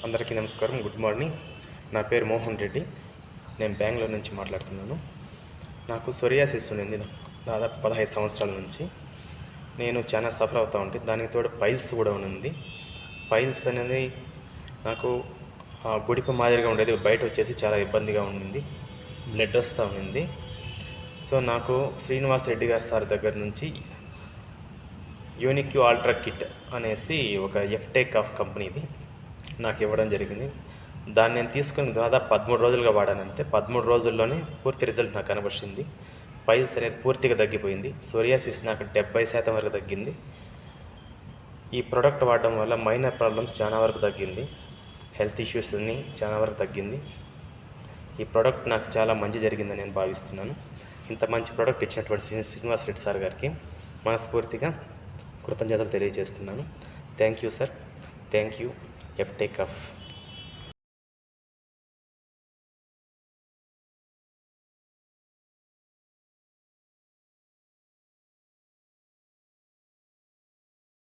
అందరికీ నమస్కారం. Good morning. నా పేరు మోహన్ రెడ్డి. నేను బెంగళూరు నుంచి మాట్లాడుతున్నాను. నాకు సోరియాసిస్ ఉండింది దాదాపు 15 సంవత్సరాల నుంచి. నేను చాలా సఫర్ అవుతూ ఉంటే దానికి తోడు పైల్స్ కూడా ఉంది. పైల్స్ అనేది నాకు బుడిప మాదిరిగా ఉండేది, బయట వచ్చేసి చాలా ఇబ్బందిగా ఉండింది, బ్లడ్ వస్తూ ఉండింది. సో నాకు శ్రీనివాస్ రెడ్డి గారు సార్ దగ్గర నుంచి యూనిక్యూ అల్ట్రా కిట్ అనేసి ఒక ఎఫ్టెక్ ఆఫ్ కంపెనీది నాకు ఇవ్వడం జరిగింది. దాన్ని నేను తీసుకుని దాదాపు 13 రోజులుగా వాడానంతే. 13 రోజుల్లోనే పూర్తి రిజల్ట్ నాకు కనబడింది. పైల్స్ అనేది పూర్తిగా తగ్గిపోయింది. సోరియాసిస్ నాకు 70% వరకు తగ్గింది. ఈ ప్రోడక్ట్ వాడడం వల్ల మైనర్ ప్రాబ్లమ్స్ చాలా వరకు తగ్గింది, హెల్త్ ఇష్యూస్ అన్నీ చాలా వరకు తగ్గింది. ఈ ప్రోడక్ట్ నాకు చాలా మంచి జరిగిందని నేను భావిస్తున్నాను. ఇంత మంచి ప్రోడక్ట్ ఇచ్చినటువంటి శ్రీనివాస్ రెడ్డి సార్ గారికి మనస్ఫూర్తిగా కృతజ్ఞతలు తెలియజేస్తున్నాను. Thank you sir. Thank you ఎఫ్టెక్ ఆఫ్